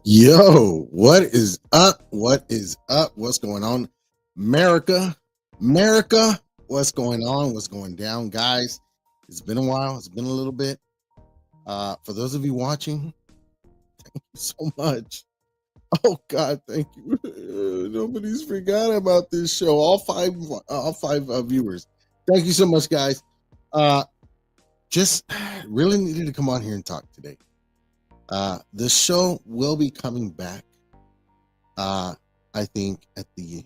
Yo, what is up? What is up? What's going on? America, America, what's going on? What's going down, guys? It's been a while. It's been a little bit. For those of you watching, thank you so much. Oh God, thank you. Nobody's forgot about this show. All five viewers. Thank you so much, guys. Just really needed to come on here and talk today. The show will be coming back. I think at the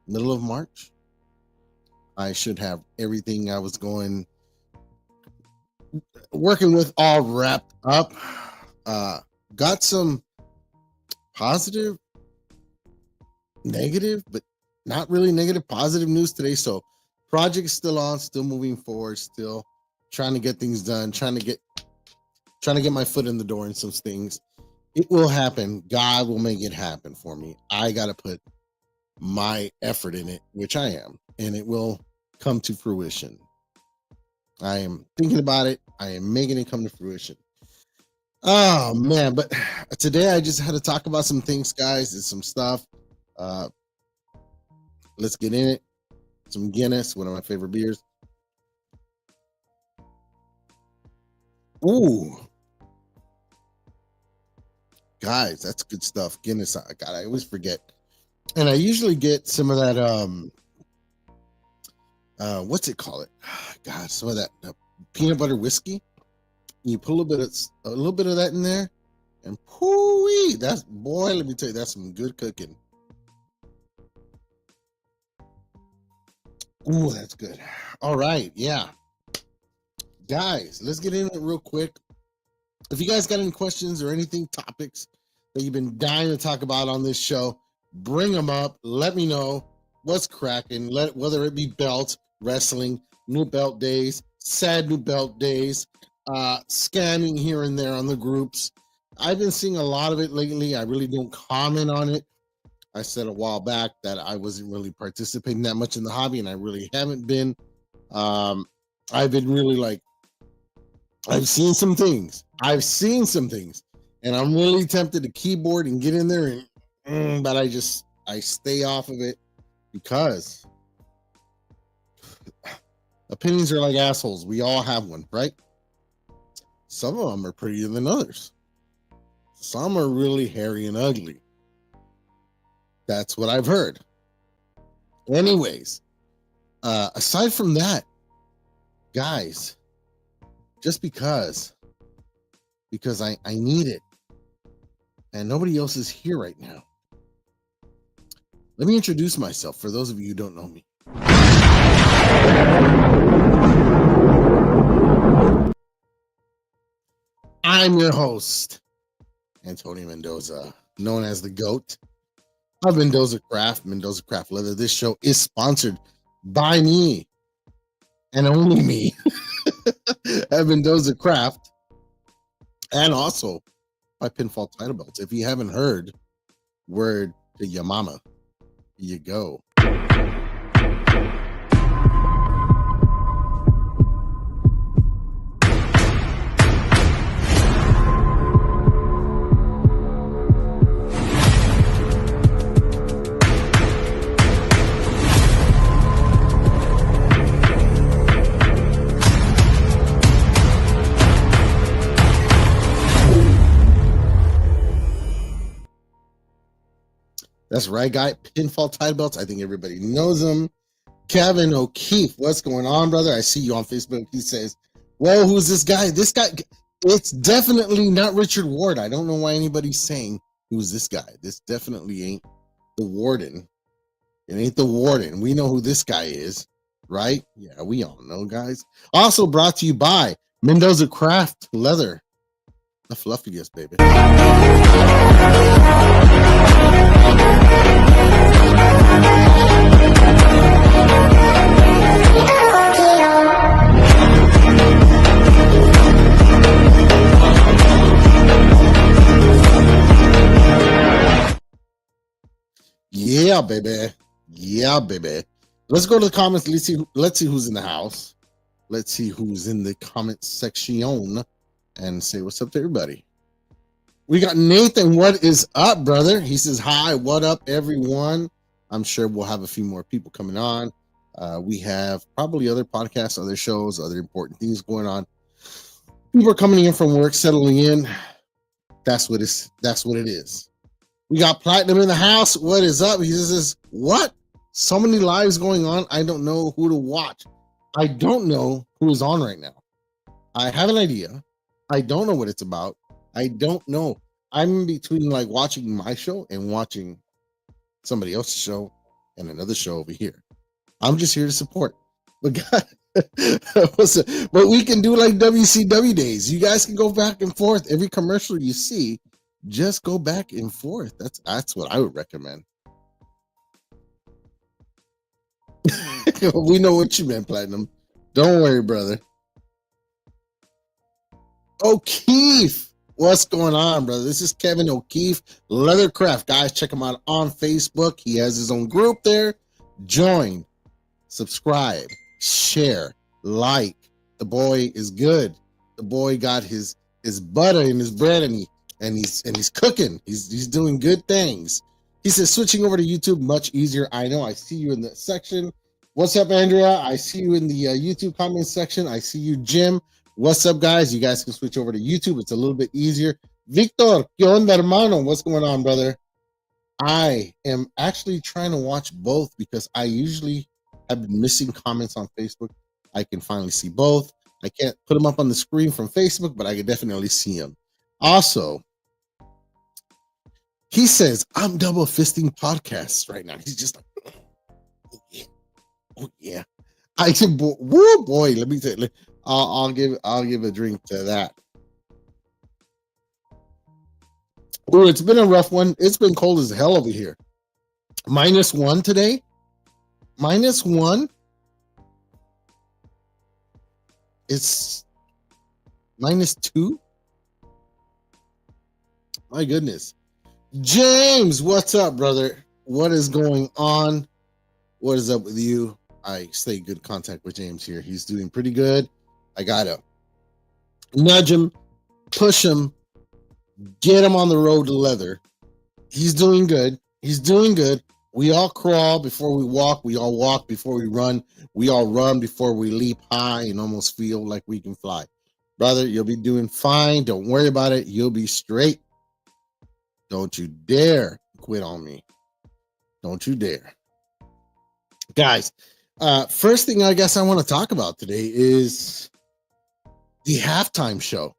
middle of March. I should have everything I was working with all wrapped up. Got some positive, negative, but not really negative, positive news today. So project's still on, still moving forward, still trying to get things done, trying to get my foot in the door in some things. It will happen. God will make it happen for me. I got to put my effort in it, which I am, and it will come to fruition. I am thinking about it. I am making it come to fruition. Oh man, but today I just had to talk about some things, guys, and some stuff. Let's get in it. Some Guinness, one of my favorite beers. Ooh. Guys, that's good stuff. Guinness. God, I always forget. And I usually get some of that what's it called? God, some of that peanut butter whiskey. You put a little bit of that in there, and pooey, that's, boy, let me tell you, that's some good cooking. Ooh, that's good. All right, yeah. Guys, let's get into it real quick. If you guys got any questions or anything, topics that you've been dying to talk about on this show, bring them up. Let me know what's cracking. Whether it be belt, wrestling, new belt days, sad new belt days, scamming here and there on the groups. I've been seeing a lot of it lately. I really don't comment on it. I said a while back that I wasn't really participating that much in the hobby, and I really haven't been. I've been really I've seen some things, and I'm really tempted to keyboard and get in there, but I stay off of it because opinions are like assholes. We all have one, right? Some of them are prettier than others. Some are really hairy and ugly. That's what I've heard. Anyways, aside from that, guys, just because I need it and nobody else is here right now. Let me introduce myself for those of you who don't know me. I'm your host, Antonio Mendoza, known as the GOAT of Mendoza Craft Leather. This show is sponsored by me and only me at Mendoza Craft, and also by Pinfall Title Belts. If you haven't heard, word to your mama, you go. That's right, guy. Pinfall Title Belts. I think everybody knows him. Kevin O'Keefe, what's going on, brother? I see you on Facebook. He says, well, who's this guy? This guy, it's definitely not Richard Ward. I don't know why anybody's saying, who's this guy? This definitely ain't the Warden. It ain't the Warden. We know who this guy is, right? Yeah, we all know, guys. Also brought to you by Mendoza Craft Leather. The fluffiest, baby. Yeah, baby. Yeah, baby. Let's go to the comments. Let's see who's in the house. Let's see who's in the comment section and say what's up to everybody. We got Nathan. What is up, brother? He says, hi, what up, everyone? I'm sure we'll have a few more people coming on. We have probably other podcasts, other shows, other important things going on. People are coming in from work, settling in. That's what it is. We got Platinum in the house. What is up? He says, what? So many lives going on. I don't know who to watch. I don't know who is on right now. I have an idea. I don't know what it's about. I don't know. I'm in between like watching my show and watching somebody else's show and another show over here. I'm just here to support. But God, but we can do like WCW days. You guys can go back and forth. Every commercial you see, just go back and forth. That's what I would recommend. We know what you meant, Platinum. Don't worry, brother. O'Keefe, what's going on, brother? This is Kevin O'Keefe, Leathercraft. Guys, check him out on Facebook. He has his own group there. Join, subscribe, share, like. The boy is good. The boy got his butter in his bread, and he's cooking. He's doing good things. He says switching over to YouTube much easier. I know. I see you in the section. What's up, Andrea? I see you in the YouTube comment section. I see you, Jim. What's up, guys? You guys can switch over to YouTube. It's a little bit easier. Victor, ¿qué onda, hermano? What's going on, brother? I am actually trying to watch both because I usually have been missing comments on Facebook. I can finally see both. I can't put them up on the screen from Facebook, but I can definitely see them. Also, he says, I'm double fisting podcasts right now. He's just like, oh, yeah. Oh, yeah. I said, whoa, boy, let me tell you. I'll give a drink to that. Oh, it's been a rough one. It's been cold as hell over here. -1 today. -1. It's -2. My goodness. James, what's up, brother? What is going on? What is up with you? I stay in good contact with James here. He's doing pretty good. I gotta nudge him, push him, get him on the road to leather. He's doing good. He's doing good. We all crawl before we walk. We all walk before we run. We all run before we leap high and almost feel like we can fly. Brother, you'll be doing fine. Don't worry about it. You'll be straight. Don't you dare quit on me. Don't you dare. Guys, first thing I guess I want to talk about today is the halftime show.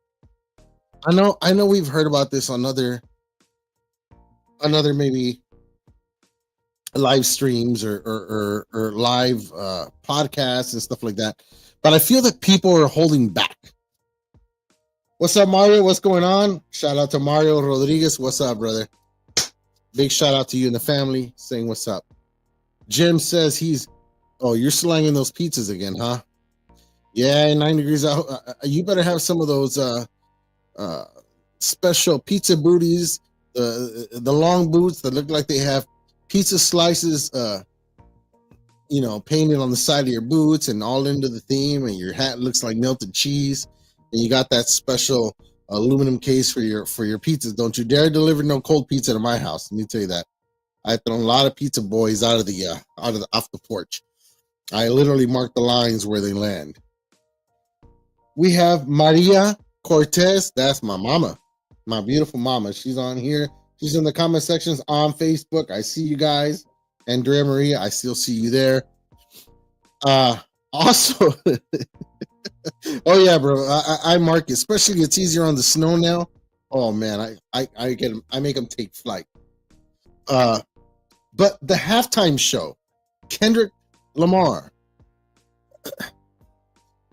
I know we've heard about this on other maybe live streams or live podcasts and stuff like that, but I feel that people are holding back. What's up, Mario? What's going on? Shout out to Mario Rodriguez. What's up, brother? Big shout out to you and the family saying what's up. Jim says you're slanging those pizzas again, huh? Yeah, 9 degrees out. You better have some of those special pizza booties, the long boots that look like they have pizza slices, painted on the side of your boots and all into the theme, and your hat looks like melted cheese, and you got that special aluminum case for your pizzas. Don't you dare deliver no cold pizza to my house. Let me tell you that. I've thrown a lot of pizza boys off the porch. I literally mark the lines where they land. We have Maria Cortez. That's my mama, my beautiful mama. She's on here. She's in the comment sections on Facebook. I see you guys. Andrea Maria, I still see you there. Also, oh yeah, bro. I mark it. Especially it's easier on the snow now. Oh man, I make them take flight. But the halftime show, Kendrick Lamar,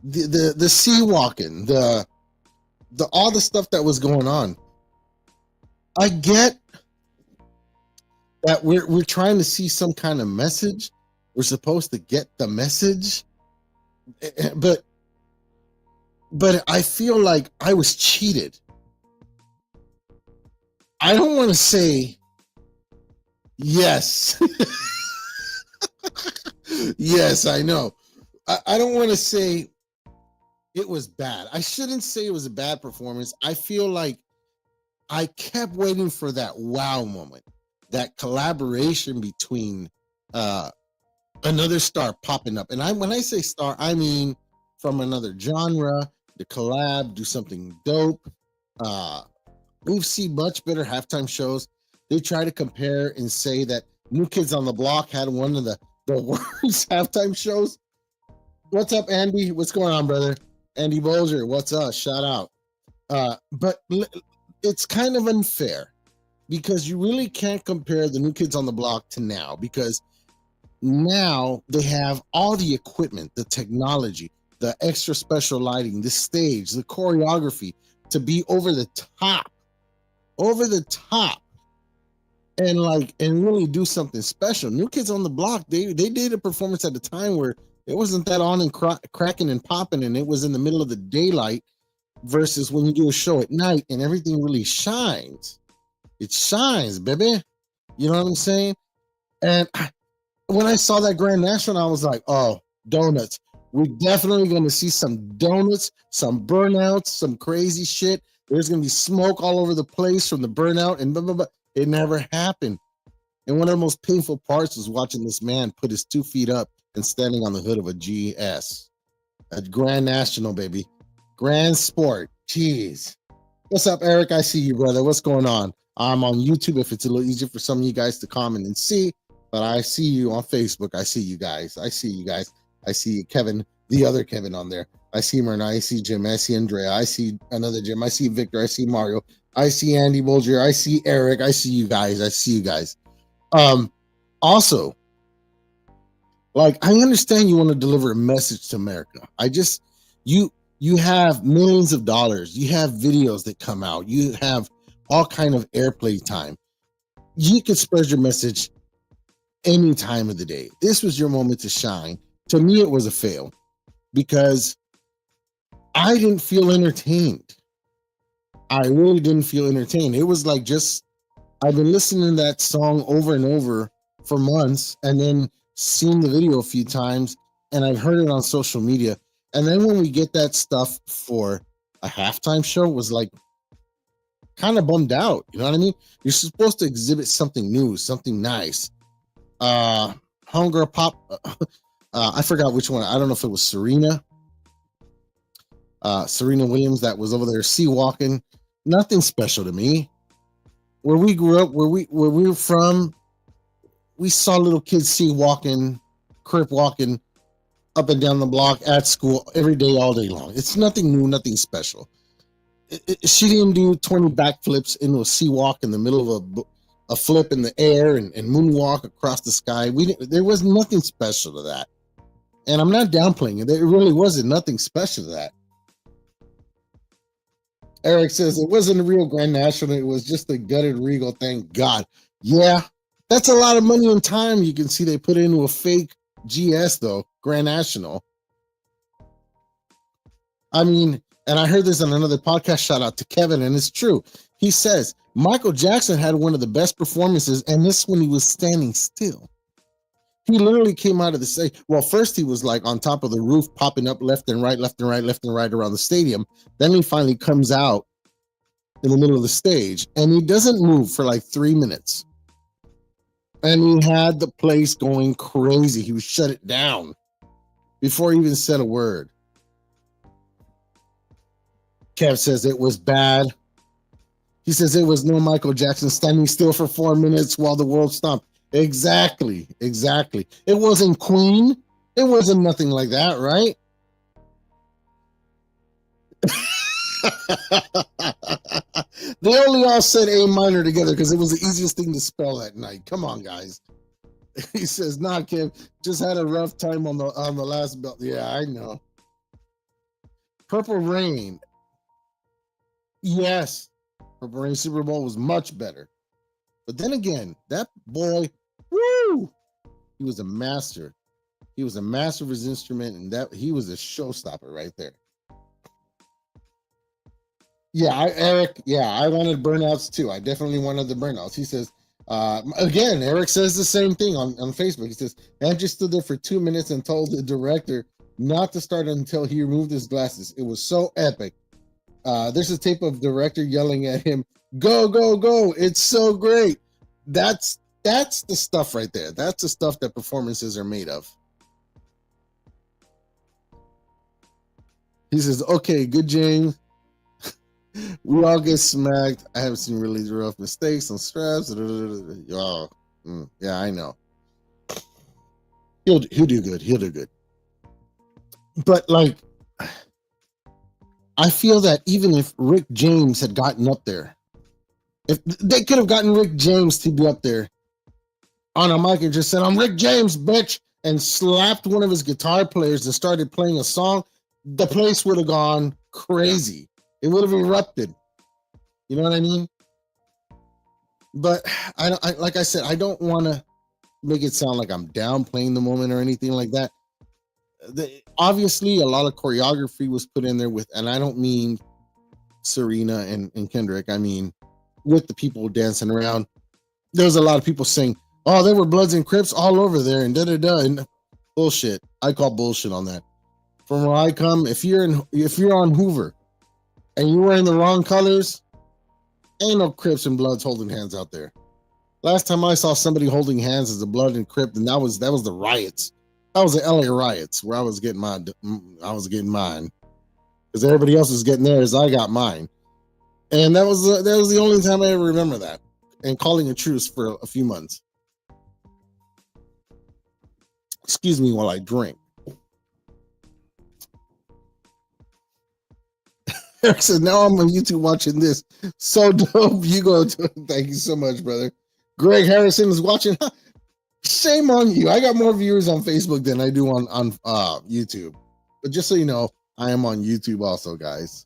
the sea walking, the all the stuff that was going on. I get that we're trying to see some kind of message. We're supposed to get the message, but I feel like I was cheated. I don't want to say yes. Yes, I know. I don't want to say it was bad. I shouldn't say it was a bad performance. I feel like I kept waiting for that wow moment, that collaboration between another star popping up. And when I say star, I mean from another genre, the collab, do something dope. We've seen much better halftime shows. They try to compare and say that New Kids on the Block had one of the worst halftime shows. What's up, Andy? What's going on, brother? Andy Bolger, what's up? Shout out. But it's kind of unfair because you really can't compare the New Kids on the Block to now, because now they have all the equipment, the technology, the extra special lighting, the stage, the choreography to be over the top, and really do something special. New Kids on the Block, they did a performance at a time where it wasn't that on and cracking and popping, and it was in the middle of the daylight, versus when you do a show at night and everything really shines. It shines, baby. You know what I'm saying? And when I saw that Grand National, I was like, oh, donuts. We're definitely going to see some donuts, some burnouts, some crazy shit. There's going to be smoke all over the place from the burnout, and blah, blah, blah. It never happened. And one of the most painful parts was watching this man put his 2 feet up and standing on the hood of a GS. A Grand National, baby. Grand Sport. Jeez. What's up, Eric? I see you, brother. What's going on? I'm on YouTube if it's a little easier for some of you guys to comment and see, but I see you on Facebook. I see you guys. I see Kevin, the other Kevin on there. I see Myrna. I see Jim. I see Andrea. I see another Jim. I see Victor. I see Mario. I see Andy Bolger. I see Eric. I see you guys. Also, like, I understand you want to deliver a message to America. You have millions of dollars. You have videos that come out. You have all kind of airplay time. You could spread your message any time of the day. This was your moment to shine. To me, it was a fail because I didn't feel entertained. I really didn't feel entertained. It was like, just, I've been listening to that song over and over for months, and then seen the video a few times, and I've heard it on social media. And then when we get that stuff for a halftime show, it was like kind of bummed out. You know what I mean? You're supposed to exhibit something new, something nice. Hunger Pop. I forgot which one. I don't know if it was Serena Williams that was over there sea walking. Nothing special to me. Where we grew up, where we were from, we saw little kids sea walking, crip walking up and down the block at school every day, all day long. It's nothing new, nothing special. She didn't do 20 backflips into a sea walk in the middle of a flip in the air and moonwalk across the sky. There was nothing special to that. And I'm not downplaying it. There really wasn't nothing special to that. Eric says it wasn't a real Grand National. It was just a gutted Regal. Thank God. Yeah, that's a lot of money and time. You can see they put into a fake GS though, Grand National. I mean, and I heard this on another podcast. Shout out to Kevin, and it's true. He says Michael Jackson had one of the best performances, and this when he was standing still. He literally came out of the stage. Well, first he was like on top of the roof, popping up left and right around the stadium. Then he finally comes out in the middle of the stage, and he doesn't move for like 3 minutes. And he had the place going crazy. He would shut it down before he even said a word. Kev says it was bad. He says it was no Michael Jackson standing still for 4 minutes while the world stopped. Exactly. It wasn't Queen. It wasn't nothing like that, right? They only all said A minor together because it was the easiest thing to spell that night. Come on, guys. He says, nah, Kim, just had a rough time on the last belt. Yeah, I know. Purple Rain. Yes. Purple Rain Super Bowl was much better. But then again, that boy, woo! He was a master. He was a master of his instrument, and that he was a showstopper right there. Yeah, Eric. Yeah, I wanted burnouts too. I definitely wanted the burnouts. He says, again, Eric says the same thing on Facebook. He says, Andrew stood there for 2 minutes and told the director not to start until he removed his glasses. It was so epic. There's a tape of director yelling at him, "Go, go, go! It's so great." That's the stuff right there. That's the stuff that performances are made of. He says, "Okay, good, James. We all get smacked. I haven't seen really rough mistakes on straps." Oh, yeah, I know. He'll do good. He'll do good. But like, I feel that even if Rick James had gotten up there, if they could have gotten Rick James to be up there on a mic and just said, "I'm Rick James, bitch," and slapped one of his guitar players and started playing a song, the place would have gone crazy. It would have erupted. You know what I mean? But like I said, I don't want to make it sound like I'm downplaying the moment or anything like that. Obviously, a lot of choreography was put in there with, and I don't mean Serena and Kendrick. I mean with the people dancing around. There was a lot of people saying, "Oh, there were Bloods and Crips all over there," and da da da. And bullshit. I call bullshit on that. From where I come, if you're on Hoover and you're wearing the wrong colors, ain't no Crips and Bloods holding hands out there. Last time I saw somebody holding hands as a Blood and Crip, and that was the riots. That was the LA riots where I was getting mine because everybody else was getting theirs. I got mine, and that was the only time I ever remember that. And calling a truce for a few months. Excuse me while I drink. Eric said, "Now I'm on YouTube watching this. So dope." You go to it. Thank you so much, brother. Greg Harrison is watching. Shame on you. I got more viewers on Facebook than I do on YouTube. But just so you know, I am on YouTube also, guys.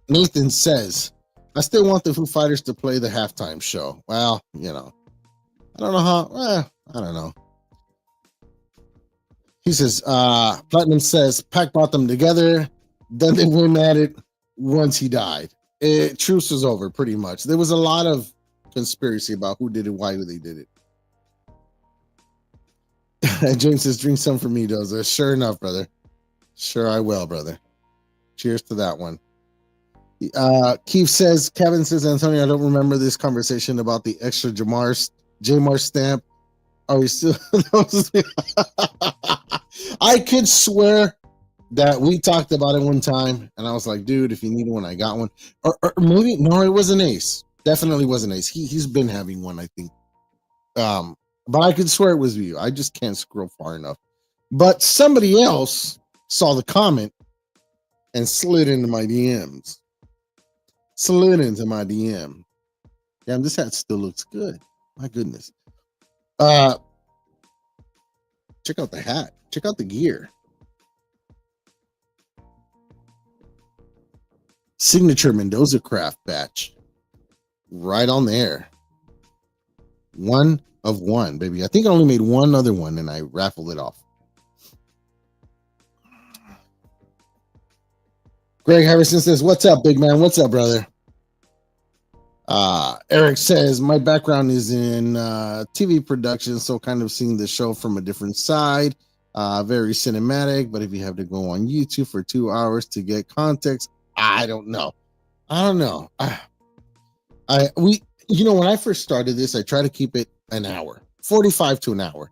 Nathan says, "I still want the Foo Fighters to play the halftime show." Well, you know, I don't know how. I don't know. He says, Platinum says, Pac brought them together. Then they went at it once he died. Truce was over, pretty much. There was a lot of conspiracy about who did it, why they did it. James says, "Drink some for me, Doza." Sure enough, brother. Sure I will, brother. Cheers to that one. Keith says, Kevin says, "Antonio, I don't remember this conversation about the extra Jamar stamp. Are we still?" I could swear that we talked about it one time, and I was like, "Dude, if you need one, I got one." Or maybe no, it was an Ace. Definitely was an Ace. He's been having one, I think. But I could swear it was you. I just can't scroll far enough. But somebody else saw the comment and slid into my DMs. Damn, this hat still looks good. My goodness. Check out the hat. Check out the gear. Signature Mendoza Craft batch. Right on there. One of one, baby. I think I only made one other one and I raffled it off. Greg Harrison says, "What's up, big man? What's up, brother?" Eric says, "My background is in TV production, so kind of seeing the show from a different side. Very cinematic, but if you have to go on YouTube for 2 hours to get context, I don't know. When I first started this, I try to keep it an hour, 45 to an hour.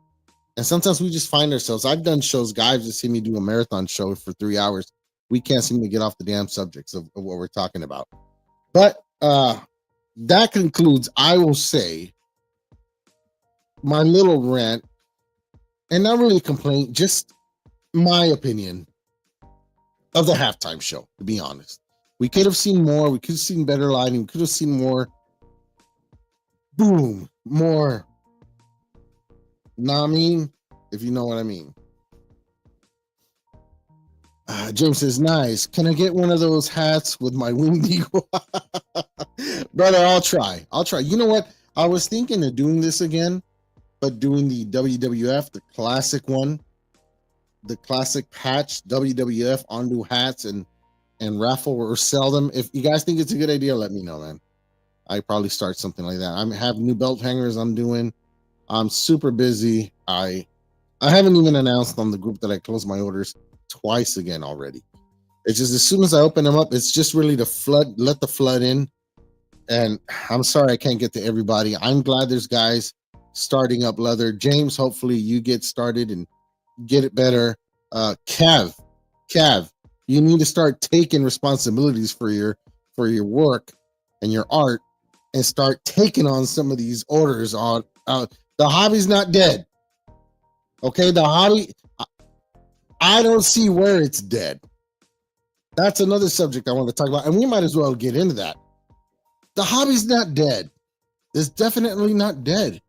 And sometimes we just find ourselves, I've done shows, guys just see me do a marathon show for 3 hours. We can't seem to get off the damn subjects of what we're talking about. But that concludes, I will say, my little rant, and not really a complaint, just my opinion of the halftime show, to be honest. We could have seen more. We could have seen better lighting. We could have seen more. Boom. More. Know what I mean? If you know what I mean. James says, "Nice. Can I get one of those hats with my winged eagle?" Brother, I'll try. You know what? I was thinking of doing this again, but doing the WWF, the classic one, the classic patch WWF on hats and raffle or sell them. If you guys think it's a good idea, let me know, man. I probably start something like that. I have new belt hangers I'm doing. I'm super busy. I haven't even announced on the group that I closed my orders twice again already. It's just as soon as I open them up, it's just really to let the flood in. And I'm sorry I can't get to everybody. I'm glad there's guys starting up leather. James, hopefully you get started and get it better. Cav, you need to start taking responsibilities for your work and your art, and start taking on some of these orders. On the hobby's not dead. Okay, the hobby, I don't see where it's dead. That's another subject I want to talk about, and we might as well get into that. The hobby's not dead. It's definitely not dead.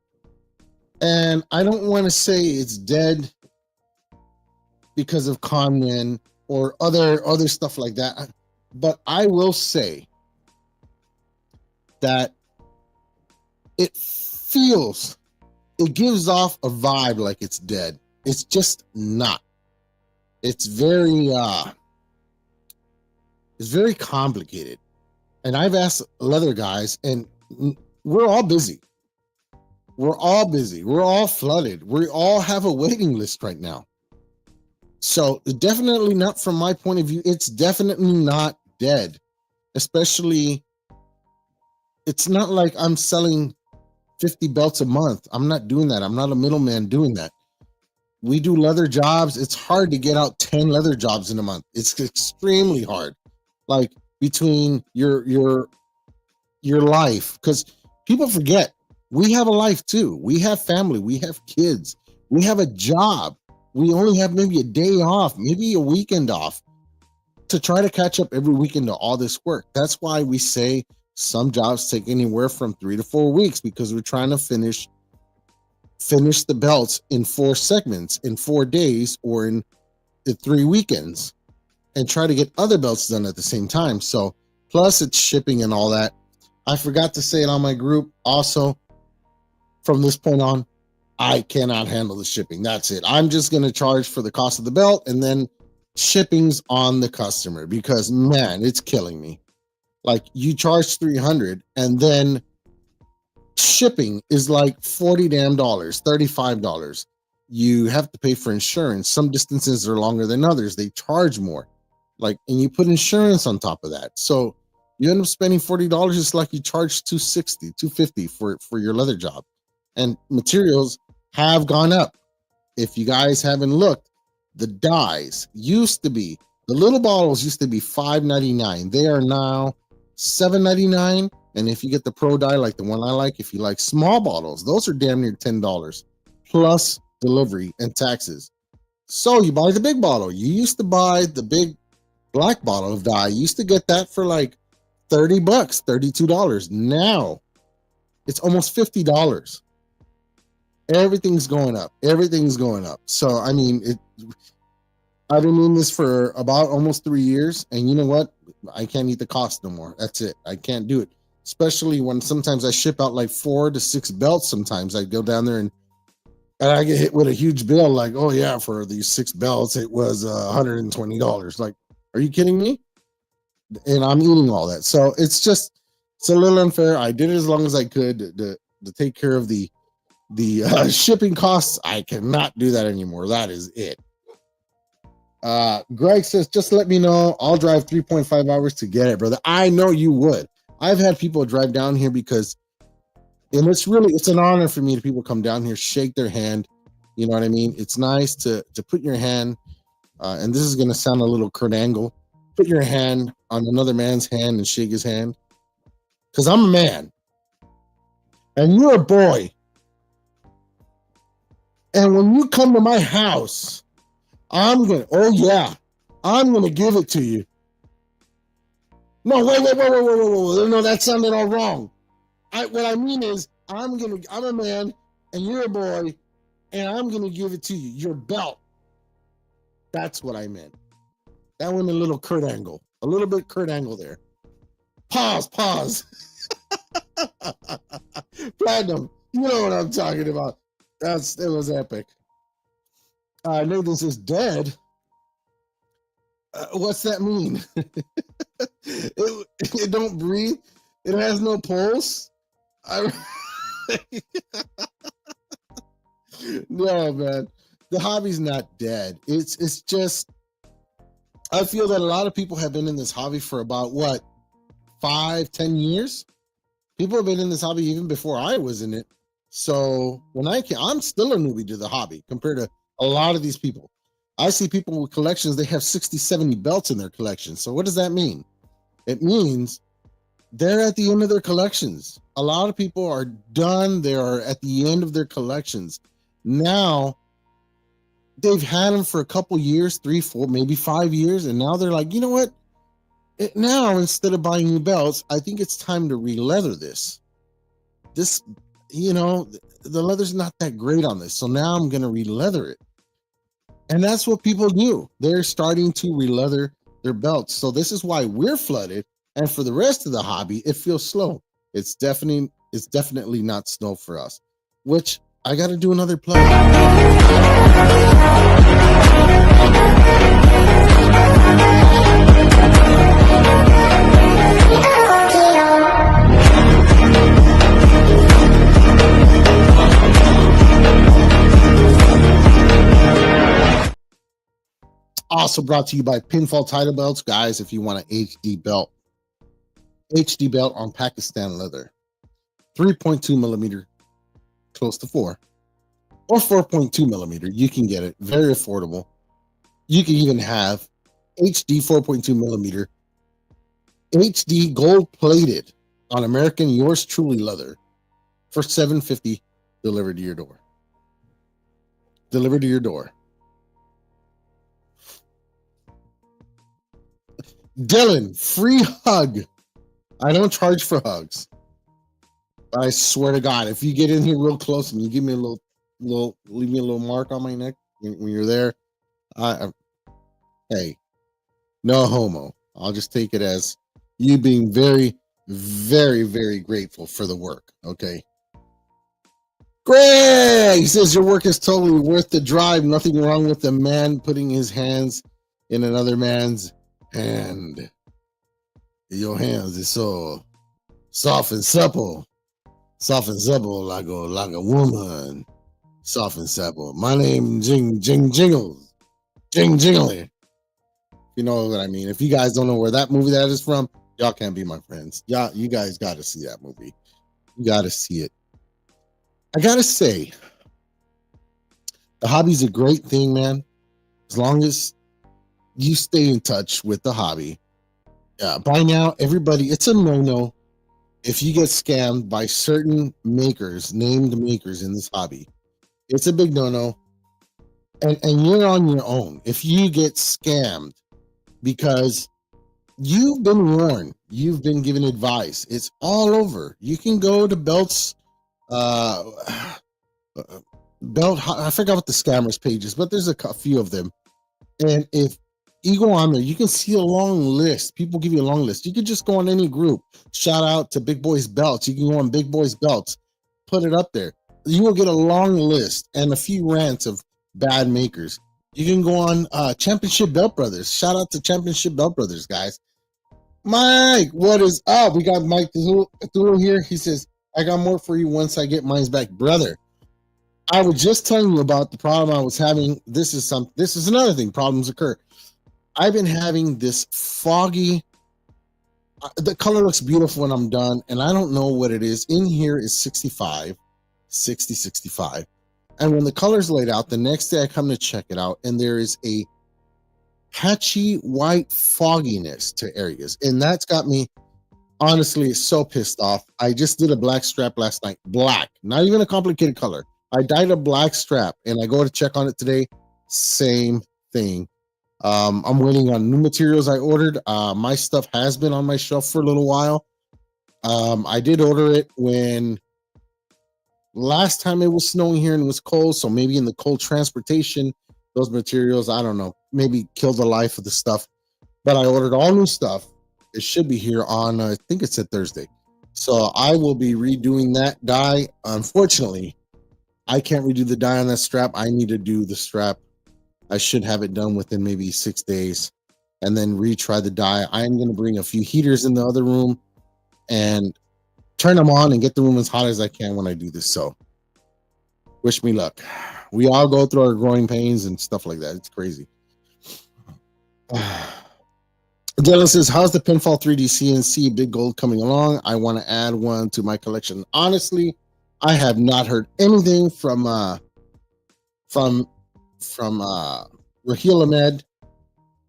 And I don't want to say it's dead because of con or other stuff like that. But I will say that it gives off a vibe like it's dead. It's just not. It's very complicated. And I've asked leather guys, and we're all busy. We're all busy. We're all flooded. We all have a waiting list right now. So definitely not, from my point of view, it's definitely not dead. Especially, it's not like I'm selling 50 belts a month. I'm not doing that. I'm not a middleman doing that. We do leather jobs. It's hard to get out 10 leather jobs in a month. It's extremely hard. Like, between your life, because people forget we have a life too. We have family, we have kids, we have a job. We only have maybe a day off, maybe a weekend off, to try to catch up every weekend to all this work. That's why we say some jobs take anywhere from 3 to 4 weeks, because we're trying to finish the belts in 4 segments, in 4 days, or in 3 weekends, and try to get other belts done at the same time. So plus it's shipping and all that. I forgot to say it on my group also. From this point on, I cannot handle the shipping. That's it. I'm just going to charge for the cost of the belt, and then shipping's on the customer, because man, it's killing me. Like, you charge $300, and then shipping is like $40 damn dollars, $35. You have to pay for insurance. Some distances are longer than others. They charge more. Like, and you put insurance on top of that. So you end up spending $40. It's like you charge $260, $250 for your leather job. And materials have gone up. If you guys haven't looked, the dyes used to be, the little bottles used to be $5.99. They are now $7.99. And if you get the pro dye, like the one I like, if you like small bottles, those are damn near $10 plus delivery and taxes. So you buy the big bottle. You used to buy the big black bottle of dye. You used to get that for like $30, $32. Now it's almost $50. Everything's going up. Everything's going up. So I mean, I've been doing this for about almost 3 years, and you know what? I can't eat the cost no more. That's it. I can't do it. Especially when sometimes I ship out like 4 to 6 belts. Sometimes I go down there and I get hit with a huge bill. Like, oh yeah, for these 6 belts, it was $120. Like, are you kidding me? And I'm eating all that. So it's a little unfair. I did it as long as I could to take care of the shipping costs. I cannot do that anymore. That is it. Greg says, just let me know. I'll drive 3.5 hours to get it, brother. I know you would. I've had people drive down here because, and it's an honor for me to people come down here, shake their hand. You know what I mean? It's nice to put your hand, and this is going to sound a little Kurt Angle, put your hand on another man's hand and shake his hand. Because I'm a man, and you're a boy. And when you come to my house, I'm going to give it to you. No, wait. No, that sounded all wrong. What I mean is, I'm a man and you're a boy, and I'm going to give it to you. Your belt. That's what I meant. That went a little Kurt Angle. A little bit Kurt Angle there. Pause. Platinum. You know what I'm talking about. It was epic. I know this is dead. What's that mean? It don't breathe. It has no pulse. No, man. The hobby's not dead. It's just I feel that a lot of people have been in this hobby for about what, 5-10 years. People have been in this hobby even before I was in it. So when I'm still a newbie to the hobby compared to a lot of these people. I see people with collections, they have 60, 70 belts in their collection. So what does that mean? It means they're at the end of their collections. A lot of people are done. They are at the end of their collections. Now they've had them for a couple years, 3, 4, maybe 5 years. And now they're like, you know what? Now, instead of buying new belts, I think it's time to re-leather this. This, the leather's not that great on this. So now I'm going to re-leather it. And that's what people do. They're starting to re-leather their belts. So this is why we're flooded. And for the rest of the hobby, it feels slow. It's definitely not slow for us, which I got to do another plug. Also brought to you by Pinfall Title Belts. Guys, if you want an HD belt on Pakistan leather, 3.2 millimeter, close to 4, or 4.2 millimeter, you can get it. Very affordable. You can even have HD 4.2 millimeter, HD gold plated on American Yours Truly leather for $750, delivered to your door. Delivered to your door. Dylan, free hug. I don't charge for hugs. I swear to God, if you get in here real close and you give me a little, leave me a little mark on my neck when you're there, hey, no homo. I'll just take it as you being very, very, very grateful for the work. Okay. Greg, he says your work is totally worth the drive. Nothing wrong with a man putting his hands in another man's hand. Your hands is so soft and supple like a woman. Soft and supple. My name Jingles. Jingling. You know what I mean. If you guys don't know where that movie that is from, y'all can't be my friends. You guys got to see that movie. You got to see it. I gotta say, the hobby's a great thing, man. As long as you stay in touch with the hobby. By now, everybody, it's a no-no if you get scammed by certain makers, named makers in this hobby. It's a big no-no. And you're on your own if you get scammed, because you've been warned, you've been given advice. It's all over. You can go to Belts, Belt, I forgot what the scammers page is, but there's a few of them. And if you go on there, you can see a long list. People give you a long list. You can just go on any group. Shout out to Big Boys Belts. You can go on Big Boys Belts, put it up there. You will get a long list and a few rants of bad makers. You can go on Championship Belt Brothers. Shout out to Championship Belt Brothers, guys. Mike, what is up? We got Mike Thulu here. He says, I got more for you once I get mine back, brother. I was just telling you about the problem I was having. This is another thing. Problems occur. I've been having this foggy. The color looks beautiful when I'm done, and I don't know what it is. In here is 65. And when the color's laid out, the next day I come to check it out, and there is a patchy white fogginess to areas. And that's got me, honestly, so pissed off. I just did a black strap last night. Black, not even a complicated color. I dyed a black strap, and I go to check on it today. Same thing. I'm waiting on new materials I ordered. My stuff has been on my shelf for a little while. I did order it when last time it was snowing here and it was cold. So maybe in the cold transportation, those materials, I don't know, maybe killed the life of the stuff. But I ordered all new stuff. It should be here on, I think it's a Thursday. So I will be redoing that dye. Unfortunately, I can't redo the dye on that strap. I need to do the strap. I should have it done within maybe 6 days and then retry the dye. I'm going to bring a few heaters in the other room and turn them on and get the room as hot as I can when I do this. So wish me luck. We all go through our growing pains and stuff like that. It's crazy. Dylan says, how's the Pinfall 3D CNC Big Gold coming along? I want to add one to my collection. Honestly, I have not heard anything from from Raheel Ahmed.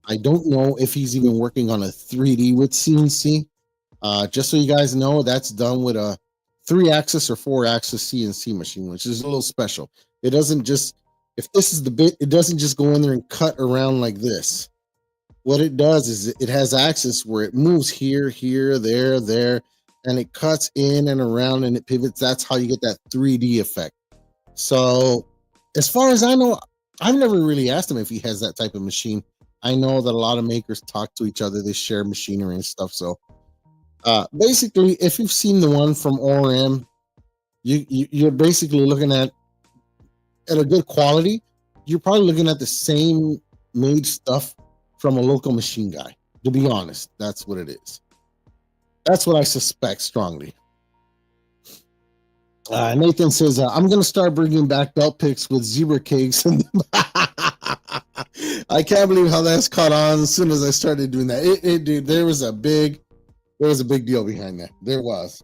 I don't know if he's even working on a 3D with CNC. Just so you guys know, that's done with a 3-axis or 4-axis CNC machine, which is a little special. It doesn't just, if this is the bit, it doesn't just go in there and cut around like this. What it does is it has axis where it moves here, here, there, and it cuts in and around and it pivots. That's how you get that 3D effect. So as far as I know, I've never really asked him if he has that type of machine. I know that a lot of makers talk to each other. They share machinery and stuff. So basically, if you've seen the one from ORM, you're basically looking at a good quality. You're probably looking at the same made stuff from a local machine guy. To be honest, that's what it is. That's what I suspect strongly. Nathan says, I'm going to start bringing back belt picks with zebra cakes. I can't believe how that's caught on as soon as I started doing that. Dude, there was a big deal behind that. There was.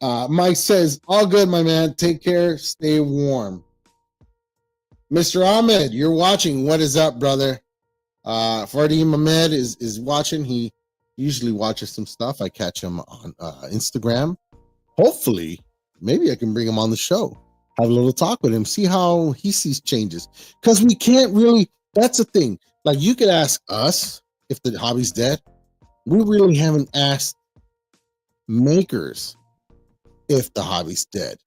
Mike says, all good, my man. Take care. Stay warm. Mr. Ahmed, you're watching. What is up, brother? Fardim Ahmed is watching. He usually watches some stuff. I catch him on Instagram. Hopefully, maybe I can bring him on the show. Have a little talk with him. See how he sees changes. Because we can't really, that's the thing. Like, you could ask us if the hobby's dead. We really haven't asked makers if the hobby's dead.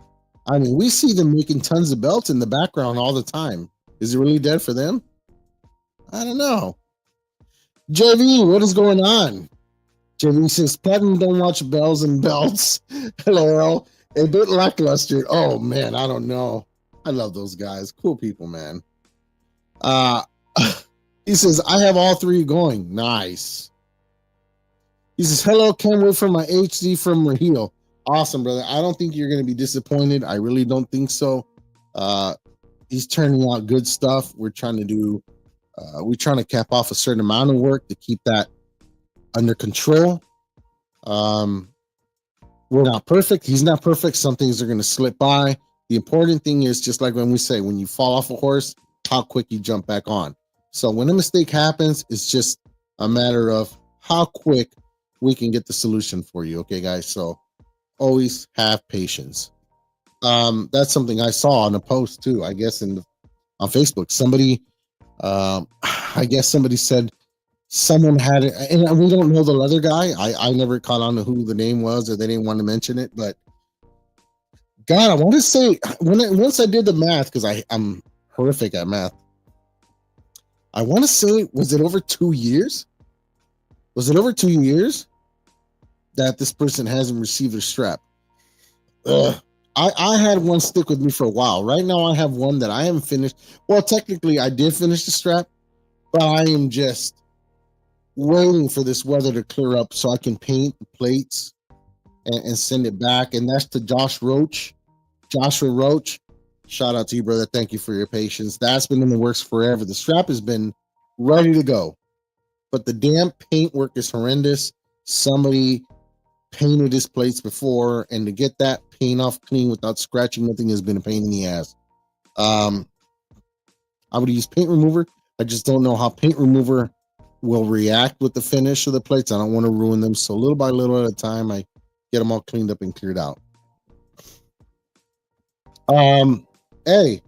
I mean, we see them making tons of belts in the background all the time. Is it really dead for them? I don't know. JV, what is going on? JV says, Platinum don't watch Bells and Belts. Hello, a bit lackluster. Oh, man, I don't know. I love those guys. Cool people, man. He says, I have all three going. Nice. He says, hello, can't wait for my HD from Raheel. Awesome, brother. I don't think you're going to be disappointed. I really don't think so. He's turning out good stuff. We're trying to cap off a certain amount of work to keep that under control. We're not perfect. He's not perfect. Some things are going to slip by. The important thing is, just like when we say, when you fall off a horse, how quick you jump back on. So when a mistake happens, it's just a matter of how quick we can get the solution for you. Okay, guys? So always have patience. That's something I saw on a post too, I guess, on Facebook. Somebody, I guess somebody said someone had it, and we don't know the leather guy. I never caught on to who the name was, or they didn't want to mention it. But God, I want to say, once I did the math, because I'm horrific at math. I want to say, was it over 2 years? Was it over 2 years that this person hasn't received their strap? I had one stick with me for a while. Right now, I have one that I haven't finished. Well, technically, I did finish the strap, but I am just waiting for this weather to clear up so I can paint the plates and send it back. And that's to Joshua Roach. Shout out to you, brother. Thank you for your patience. That's been in the works forever. The strap has been ready to go, but the damn paint work is horrendous. Somebody painted his plates before, and to get that paint off clean without scratching nothing has been a pain in the ass. I would use paint remover. I just don't know how paint remover will react with the finish of the plates. I don't want to ruin them. So little by little at a time, I get them all cleaned up and cleared out. Hey,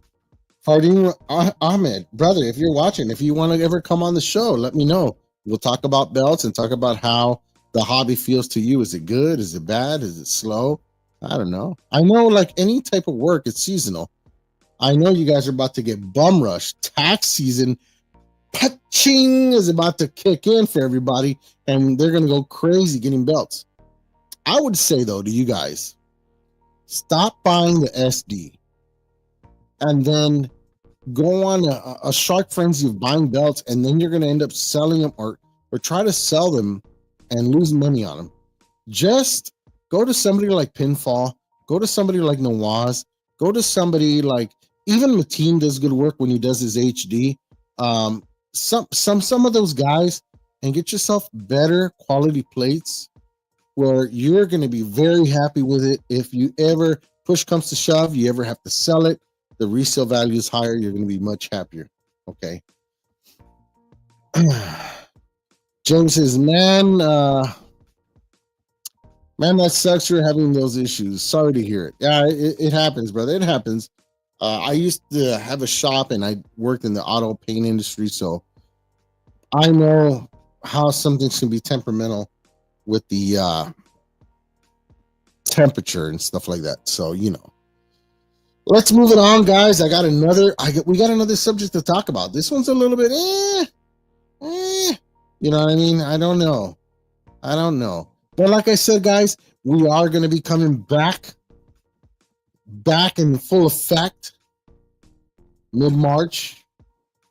Fardim Ahmed, brother, if you're watching, if you want to ever come on the show, let me know. We'll talk about belts and talk about how the hobby feels to you. Is it good? Is it bad? Is it slow? I don't know. I know, like any type of work, it's seasonal. I know you guys are about to get bum rushed. Tax season, patching, is about to kick in for everybody, and they're going to go crazy getting belts. I would say, though, to you guys, stop buying the SD and then go on a shark frenzy of buying belts, and then you're going to end up selling them or try to sell them and lose money on them. Just go to somebody like Pinfall, go to somebody like Nawaz, go to somebody like, even Mateen does good work when he does his HD. Some of those guys, and get yourself better quality plates where you're going to be very happy with it. If you ever push comes to shove, you ever have to sell it, the resale value is higher. You're going to be much happier. Okay. James says, man, that sucks. You're having those issues. Sorry to hear it. Yeah, it happens, brother. It happens. I used to have a shop and I worked in the auto paint industry, so I know how something can be temperamental with the temperature and stuff like that. So let's move it on, guys. We got another subject to talk about. This one's a little bit you know what I mean? I don't know. But like I said, guys, we are going to be coming back in full effect mid-March.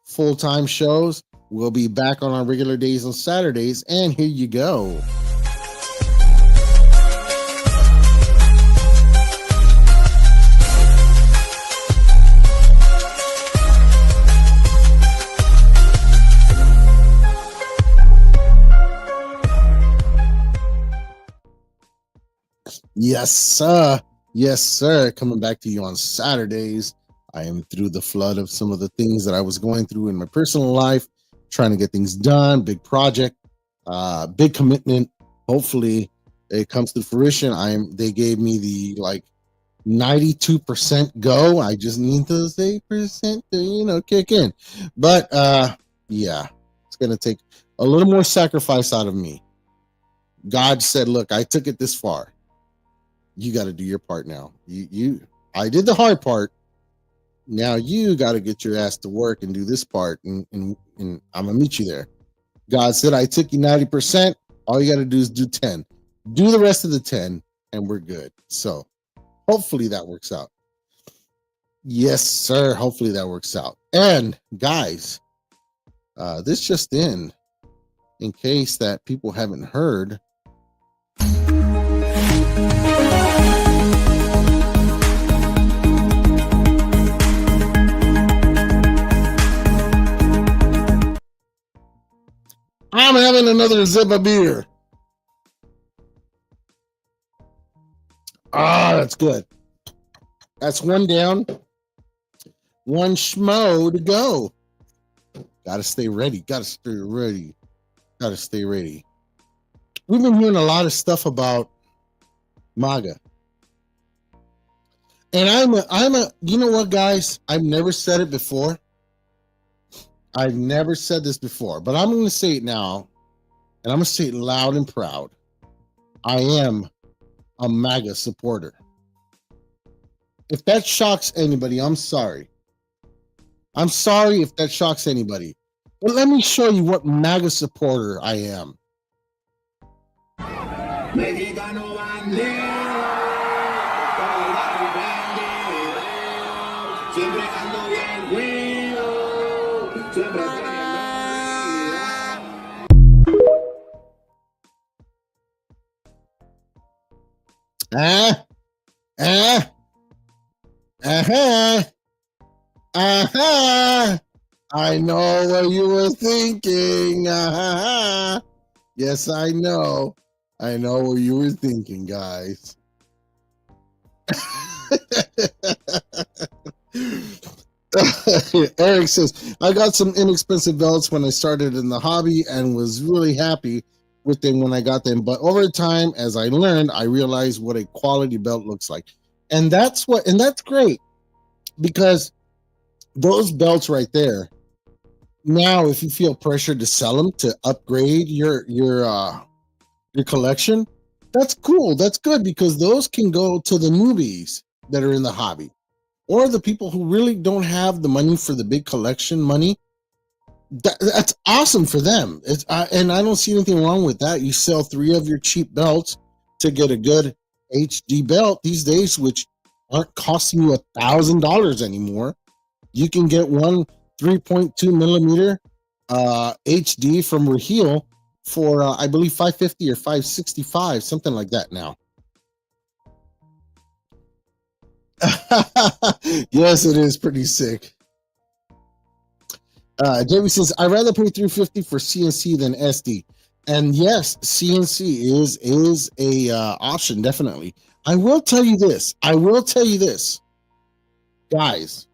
Full-time shows. We'll be back on our regular days on Saturdays, and here you go. Yes, sir. Yes, sir. Coming back to you on Saturdays. I am through the flood of some of the things that I was going through in my personal life, trying to get things done. Big project, big commitment. Hopefully, it comes to fruition. They gave me the 92% go. I just need those 8% to kick in. But yeah, it's gonna take a little more sacrifice out of me. God said, "Look, I took it this far. You got to do your part now. I did the hard part. Now you got to get your ass to work and do this part, and I'm gonna meet you there." God said, "I took you 90%. All you got to do is do 10. Do the rest of the 10, and we're good." So hopefully that works out. Yes, sir. Hopefully that works out. And guys, this just in case that people haven't heard. I'm having another sip of beer. That's good. That's one down, one schmo to go. Gotta stay ready. We've been hearing a lot of stuff about MAGA. And I'm a, you know what, guys? I've never said it before. I've never said this before, but I'm going to say it now, and I'm going to say it loud and proud. I am a MAGA supporter. If that shocks anybody, I'm sorry. I'm sorry if that shocks anybody. But let me show you what MAGA supporter I am. I know what you were thinking. Yes, I know. I know what you were thinking, guys. Eric says, I got some inexpensive belts when I started in the hobby and was really happy with them when I got them. But over time, as I learned, I realized what a quality belt looks like. And that's great, because those belts right there, now if you feel pressured to sell them to upgrade your collection, that's cool. That's good, because those can go to the newbies that are in the hobby, or the people who really don't have the money for the big collection money. That's awesome for them. And I don't see anything wrong with that. You sell 3 of your cheap belts to get a good HD belt these days, which aren't costing you $1,000 anymore. You can get one 3.2 millimeter HD from Raheel for I believe $550 or $565, something like that now. Yes, it is pretty sick. Jamie says, I'd rather pay 350 for CNC than SD. And yes, CNC is a option, definitely. I will tell you this. Guys.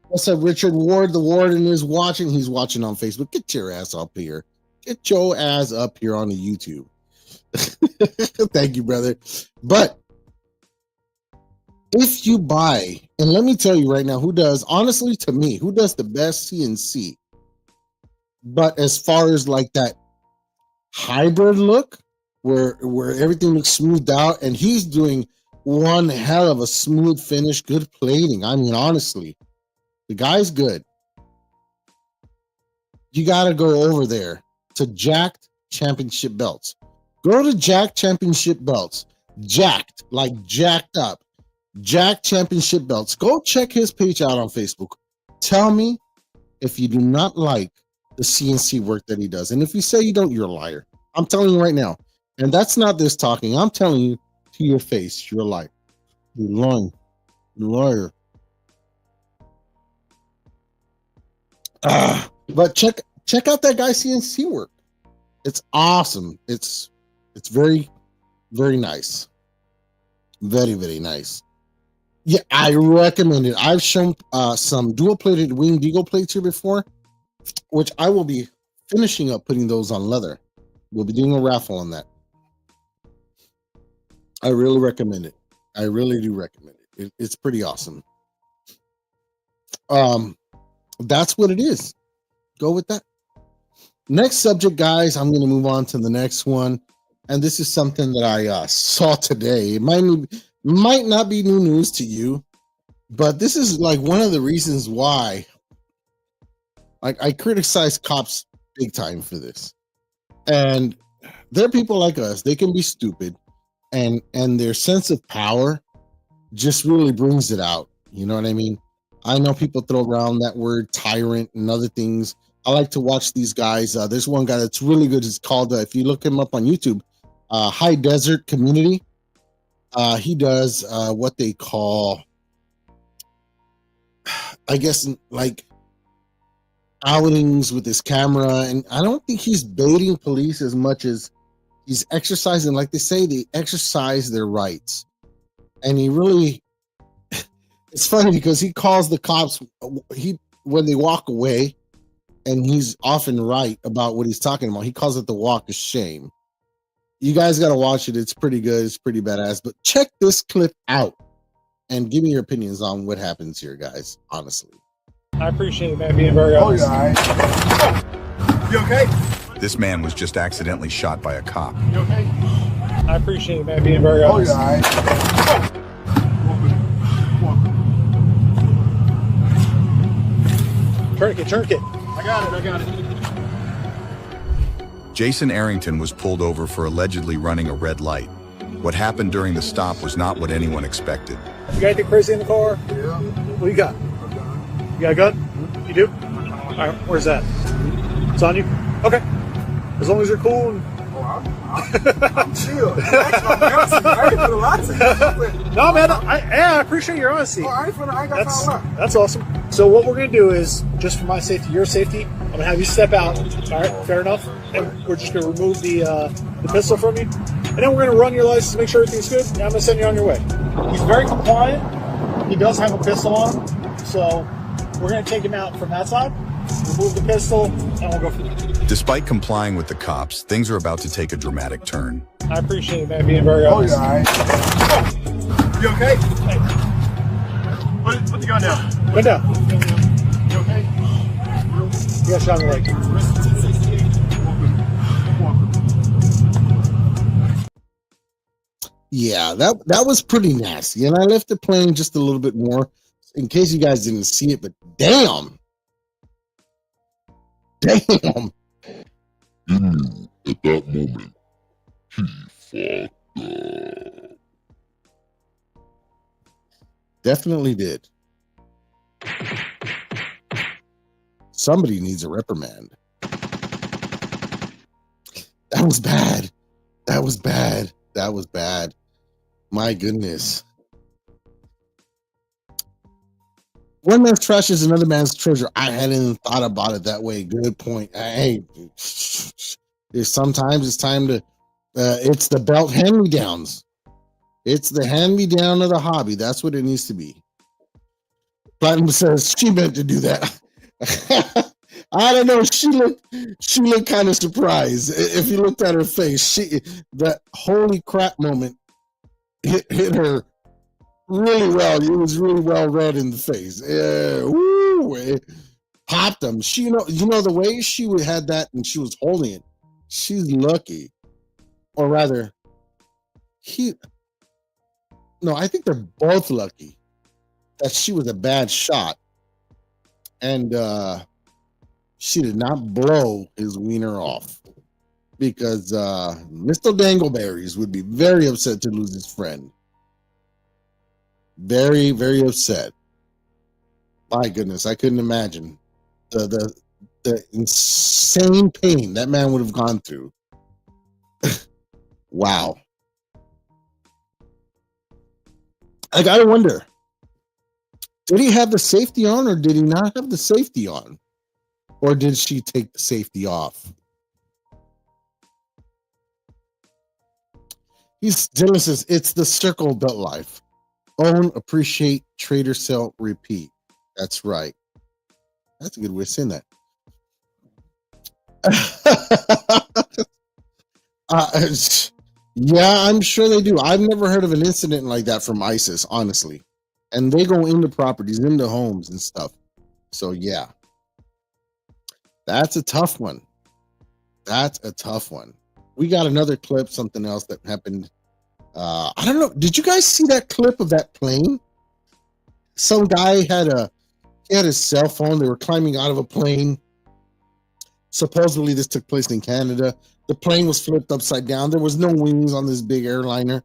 What's up, Richard Ward? The warden is watching. He's watching on Facebook. Get your ass up here. Get your ass up here on the YouTube. Thank you, brother. But if you buy, and let me tell you right now, who does, honestly, to me, who does the best CNC? But as far as like that hybrid look, where everything looks smoothed out, and he's doing one hell of a smooth finish, good plating. I mean, honestly, the guy's good. You got to go over there to Jacked Championship Belts. Go to Jacked Championship Belts. Jacked, like jacked up. Jacked Championship Belts. Go check his page out on Facebook. Tell me if you do not like the CNC work that he does. And if you say you don't, you're a liar. I'm telling you right now. And that's not this talking. I'm telling you to your face, you're a liar. You're lying. You're a liar. But check out that guy's CNC work. It's awesome. It's very, very nice. Very, very nice. Yeah, I recommend it. I've shown some dual-plated winged eagle plates here before, which I will be finishing up putting those on leather. We'll be doing a raffle on that. I really recommend it. I really do recommend it. It's pretty awesome. That's what it is. Go with that. Next subject, guys. I'm going to move on to the next one, and this is something that I saw today. It might not be new news to you, but this is like one of the reasons why I criticize cops big time for this. And there are people like us. They can be stupid, and their sense of power just really brings it out. You know what I mean? I know people throw around that word tyrant and other things. I like to watch these guys. There's one guy that's really good. It's called, if you look him up on YouTube, High Desert Community. He does what they call, I guess, like outings with his camera. And I don't think he's baiting police as much as he's exercising, like they say, they exercise their rights. And he really, it's funny because he calls the cops when they walk away, and he's often right about what he's talking about. He calls it the walk of shame. You guys got to watch it. It's pretty good. It's pretty badass. But check this clip out and give me your opinions on what happens here, guys. Honestly. I appreciate it, man, being very honest. Oh, yeah. You okay? This man was just accidentally shot by a cop. You okay? I appreciate it, man, being very Oh, honest. yeah. Tourniquet. I got it. Jason Arrington was pulled over for allegedly running a red light. What happened during the stop was not what anyone expected. You got anything crazy in the car? Yeah. What you got? You got a gun? You do? All right, where's that? It's on you? Okay. As long as you're cool. And... I'm chill. I ain't put a lot to No, man, I appreciate your honesty. I ain't got time to lie. That's awesome. So what we're going to do is, just for my safety, your safety, I'm going to have you step out. All right, fair enough. And we're just going to remove the pistol from you. And then we're going to run your license to make sure everything's good. And I'm going to send you on your way. He's very compliant. He does have a pistol on him. So we're going to take him out from that side, remove the pistol, and we'll go from there. Despite complying with the cops, things are about to take a dramatic turn. I appreciate it, man, being very honest. Oh, yeah. You okay? Hey, Put the gun down. go down. You okay? You got shot in the leg. Yeah, that was pretty nasty. And I left it playing just a little bit more in case you guys didn't see it, but damn. At that moment, he fucked up. Definitely did. Somebody needs a reprimand. That was bad. That was bad. That was bad. My goodness. one man's trash is another man's treasure. I hadn't even thought about it that way. Good point. Hey, sometimes it's time to. It's the belt hand-me-downs. It's the hand-me-down of the hobby. That's what it needs to be. Platinum says she meant to do that. I don't know. She looked kind of surprised. If you looked at her face, that holy crap moment hit her really well. It was really well read in the face. It popped them. She, you know the way she had that and she was holding it. She's lucky, or rather, I think they're both lucky that she was a bad shot, and she did not blow his wiener off, because Mr. Dangleberries would be very upset to lose his friend. Very, very upset. My goodness, I couldn't imagine the insane pain that man would have gone through. Wow. I gotta wonder, did he have the safety on, or did he not have the safety on? Or did she take the safety off? Dylan says, it's the circle belt life. Own, appreciate, trade or sell, repeat. That's right. That's a good way of saying that. Yeah, I'm sure they do. I've never heard of an incident like that from ISIS, honestly. And they go into properties, into homes and stuff. So, yeah. That's a tough one. That's a tough one. We got another clip, something else that happened. I don't know. Did you guys see that clip of that plane? Some guy had his cell phone. They were climbing out of a plane. Supposedly, this took place in Canada. The plane was flipped upside down. There was no wings on this big airliner.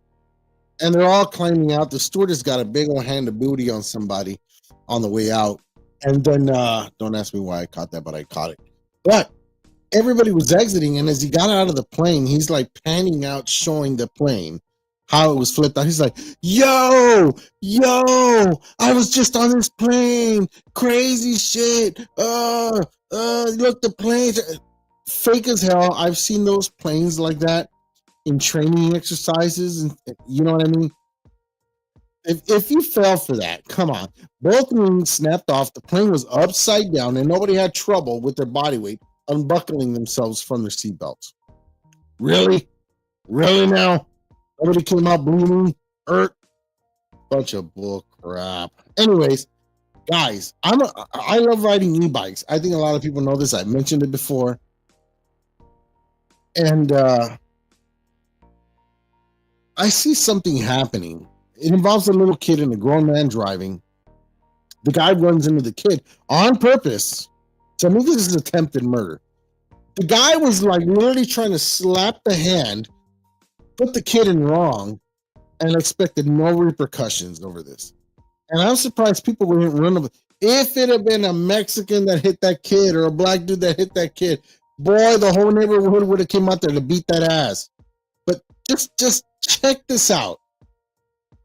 And they're all climbing out. The stewardess got a big old hand of booty on somebody on the way out. And then, don't ask me why I caught that, but I caught it. But everybody was exiting. And as he got out of the plane, he's like panning out, showing the plane, how it was flipped out. He's like, yo, I was just on this plane. Crazy shit. Look, the planes. Fake as hell. I've seen those planes like that in training exercises, and you know what I mean. If you fell for that, come on. Both wings snapped off. The plane was upside down, and nobody had trouble with their body weight unbuckling themselves from their seatbelts. Really now? Nobody came out bleeding, hurt. Bunch of bull crap. Anyways, guys, I love riding e-bikes. I think a lot of people know this. I mentioned it before. And I see something happening. It involves a little kid and a grown man driving. The guy runs into the kid on purpose. To me, this is attempted murder. The guy was like literally trying to slap the hand, put the kid in wrong, and expected no repercussions over this. And I'm surprised people wouldn't run over. If it had been a Mexican that hit that kid or a black dude that hit that kid, boy, the whole neighborhood would have came out there to beat that ass. But just check this out.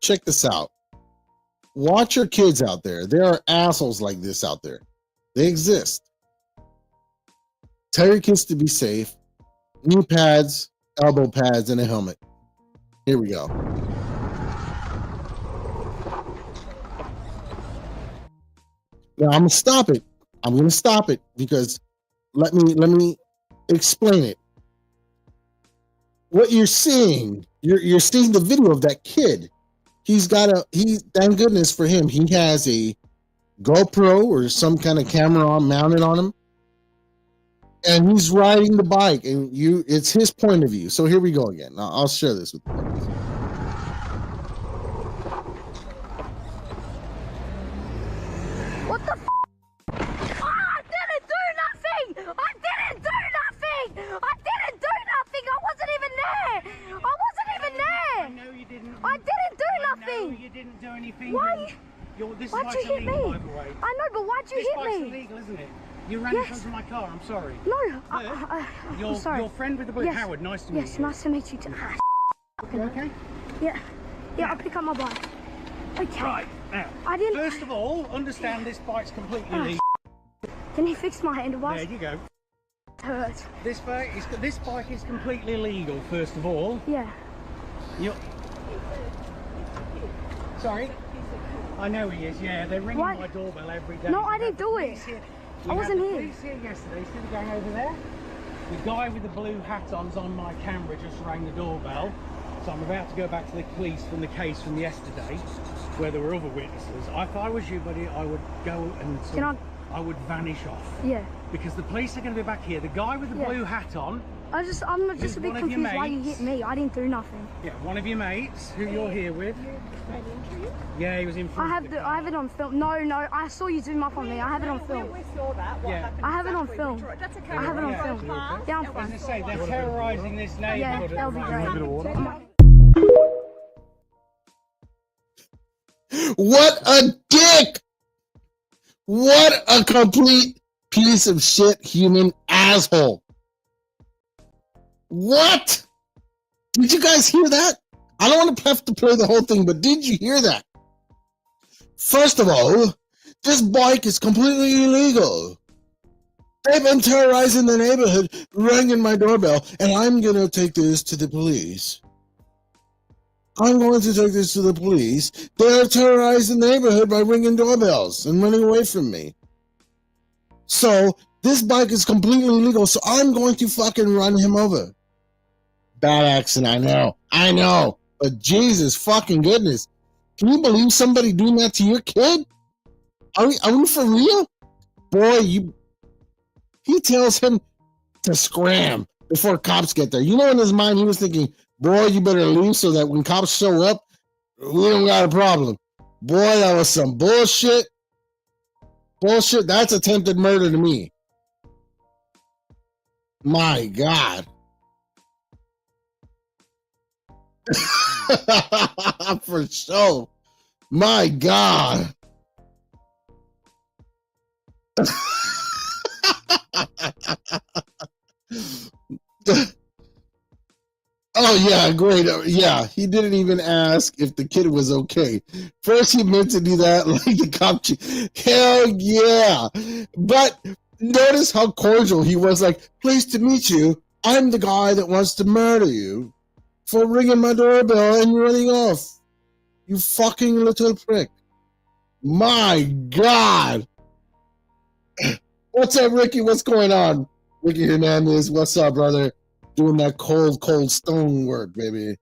Check this out. Watch your kids out there. There are assholes like this out there. They exist. Tell your kids to be safe. Knee pads, elbow pads, and a helmet. Here we go. Now I'm gonna stop it. I'm gonna stop it because let me explain it. What you're seeing, you're seeing the video of that kid. Thank goodness for him, he has a GoPro or some kind of camera mounted on him, and he's riding the bike, and it's his point of view. So here we go again. I'll share this with you. What the f? Oh, I didn't do nothing! I didn't do nothing! I didn't do nothing! I wasn't even there! I wasn't even there! No, you didn't. I didn't do nothing! No, you didn't do anything. Why? This Why'd bike's you hit illegal, me? by the way. I know, but why'd you This hit bike's me? illegal, isn't it? You ran in front of my car. I'm sorry. No, Your, I'm sorry. Your friend with the blue, Yes. Howard. Nice to meet you. Yes, nice to meet you too. You okay? Yeah, I'll pick up my bike. Okay. Right. Now, I didn't. first of all, understand this bike's completely Ah. legal. Can you fix my handlebars? There you go. It hurts. This bike is completely legal. First of all, Yeah. you. Sorry. I know he is. Yeah, they're ringing What? my doorbell every day. No, I We had didn't the do police it. here- I we had wasn't the here. police here yesterday. See the gang over there? The guy with the blue hat on's on my camera just rang the doorbell. So I'm about to go back to the police from the case from yesterday, where there were other witnesses. If I was you, buddy, I would go and I would vanish off. Yeah. Because the police are going to be back here. The guy with the Yeah. blue hat on, I'm Who's just a bit one of your confused why you mates? hit me. I didn't do nothing. yeah, one of your mates who you're here with. Yeah, he was in front. I have it on film. No, I saw you zoom up on me. I have it on film. We saw that. What Yeah. happened I have it on exactly. film. That's okay. I have it on Yeah, film. absolutely. Yeah, I'm As fine. I say, they're terrorising this Yeah, neighbourhood. that'll be at the great. moment. What a dick! What a complete piece of shit human asshole. What? Did you guys hear that? I don't want to have to play the whole thing, but did you hear that? First of all, this bike is completely illegal. They've been terrorizing the neighborhood, ringing my doorbell, and I'm going to take this to the police. I'm going to take this to the police. They're terrorizing the neighborhood by ringing doorbells and running away from me. So, this bike is completely illegal, so I'm going to fucking run him over. Bad accident, I know. But Jesus fucking goodness. Can you believe somebody doing that to your kid? Are we for real? Boy, he tells him to scram before cops get there. You know, in his mind, he was thinking, boy, you better leave so that when cops show up, we don't got a problem. Boy, that was some bullshit. Bullshit, that's attempted murder to me. My God. For sure. My God. Oh yeah, great. Yeah, he didn't even ask if the kid was okay. First, he meant to do that like the cop chief. Hell yeah! But notice how cordial he was. Like, pleased to meet you. I'm the guy that wants to murder you for ringing my doorbell and running off. You fucking little prick. My God. What's up, Ricky? What's going on? Ricky Hernandez, what's up, brother? Doing that cold stone work, baby.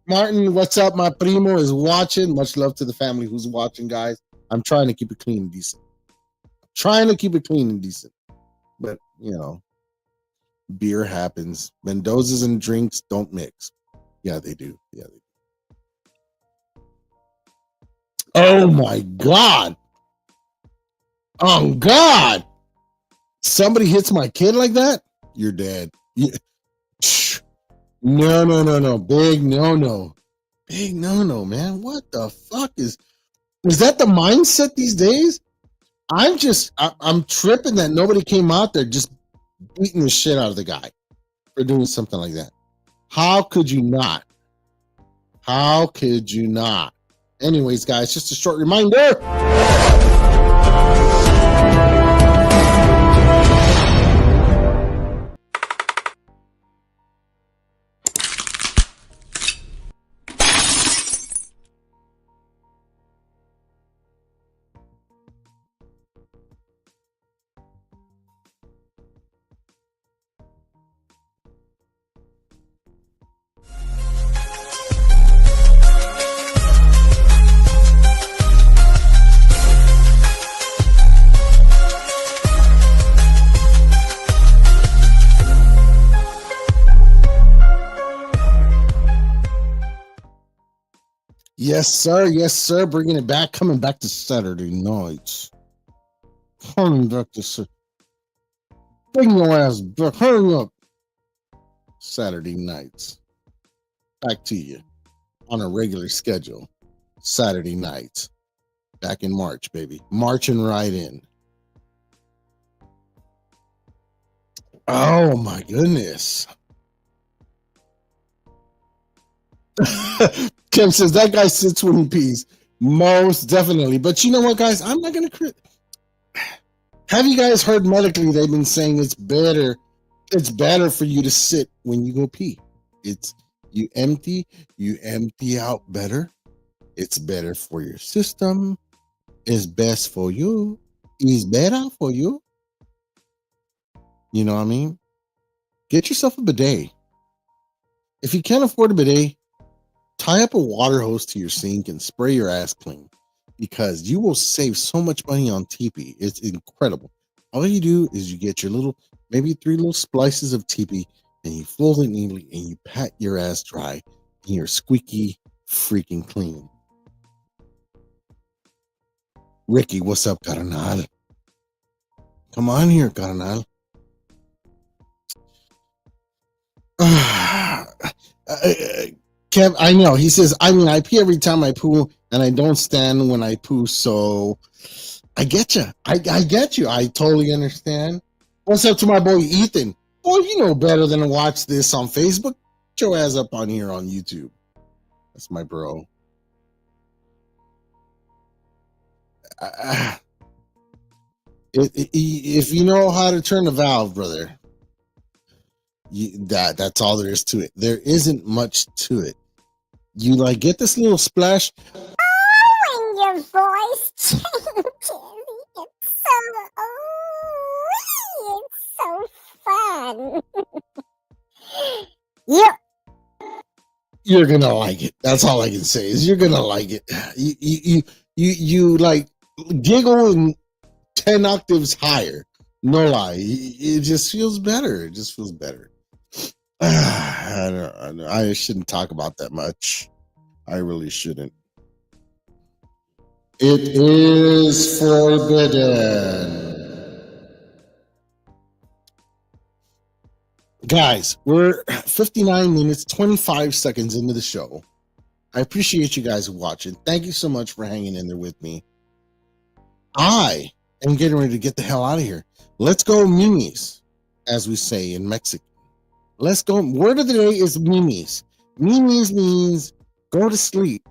Martin, what's up? My primo is watching. Much love to the family who's watching, guys. I'm trying to keep it clean and decent. But, you know, beer happens. Mendozas and drinks don't mix. Yeah, they do. Oh, my God. Oh, God. Somebody hits my kid like that? You're dead. No. Big no. Big no, man. What the fuck is that the mindset these days? I'm tripping that nobody came out there just beating the shit out of the guy for doing something like that. How could you not? Anyways, guys, just a short reminder. Yes, sir. Bringing it back. Coming back to Saturday nights. Bring your ass back. Hurry up. Saturday nights. Back to you on a regular schedule. Saturday nights. Back in March, baby. Marching right in. Oh, my goodness. Kim says that guy sits when he pees. Most definitely. But you know what, guys? I'm not gonna have you guys heard medically they've been saying it's better for you to sit when you go pee. It's you empty out better. It's better for your system. It's best for you. It's better for you. You know what I mean? Get yourself a bidet. If you can't afford a bidet, tie up a water hose to your sink and spray your ass clean, because you will save so much money on TP. It's incredible. All you do is you get your maybe 3 little splices of TP, and you fold it neatly and you pat your ass dry, and you're squeaky freaking clean. Ricky, what's up, Carnal? Come on here, Carnal. Kev, I know. He says, I pee every time I poo, and I don't stand when I poo, so I get you. I get you. I totally understand. What's up to my boy Ethan? Boy, you know better than to watch this on Facebook. Get your ass up on here on YouTube. That's my bro. If you know how to turn a valve, brother, that's all there is to it. There isn't much to it. You like get this little splash. Oh, and your voice changes. It's so fun. Yep. You're gonna like it. That's all I can say is you're gonna like it. You like giggle in 10 octaves higher. No lie. It just feels better. It just feels better. I shouldn't talk about that much. I really shouldn't. It is forbidden. Guys, we're 59 minutes, 25 seconds into the show. I appreciate you guys watching. Thank you so much for hanging in there with me. I am getting ready to get the hell out of here. Let's go Mimis, as we say in Mexico. Let's go. Word of the day is Mimis. Mimis means go to sleep.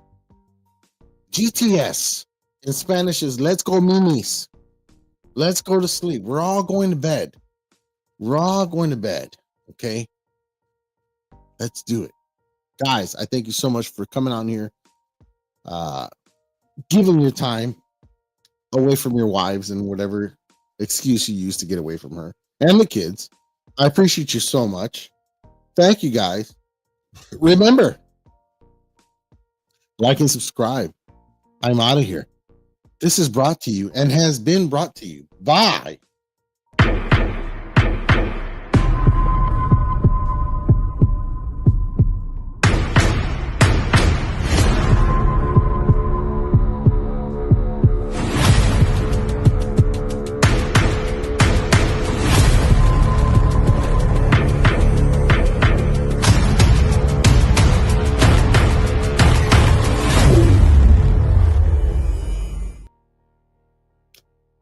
GTS in Spanish is let's go Mimis. Let's go to sleep. We're all going to bed. We're all going to bed. Okay? Let's do it. Guys, I thank you so much for coming on here. Giving your time away from your wives and whatever excuse you use to get away from her and the kids. I appreciate you so much. Thank you, guys. Remember, like and subscribe. I'm out of here. This is brought to you and has been brought to you by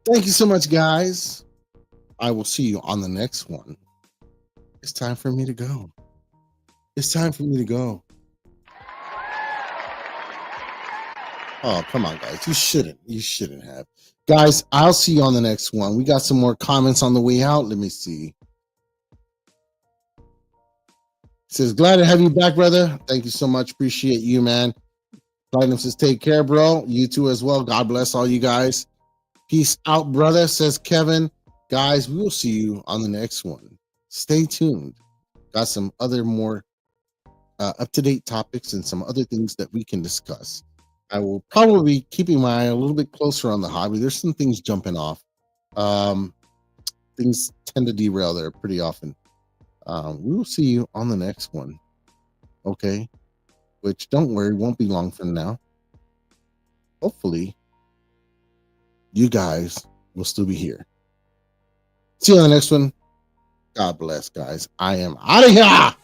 Thank you so much, guys. I will see you on the next one. It's time for me to go. It's time for me to go. Oh, come on, guys. You shouldn't have. Guys, I'll see you on the next one. We got some more comments on the way out. Let me see. It says, glad to have you back, brother. Thank you so much. Appreciate you, man. Platinum says, take care, bro. You too as well. God bless all you guys. Peace out, brother, says Kevin. Guys, we will see you on the next one. Stay tuned. Got some other more up-to-date topics and some other things that we can discuss. I will probably be keeping my eye a little bit closer on the hobby. There's some things jumping off. Things tend to derail there pretty often. We will see you on the next one. Okay? Which, don't worry, won't be long from now. Hopefully, you guys will still be here. See you on the next one. God bless, guys. I am out of here.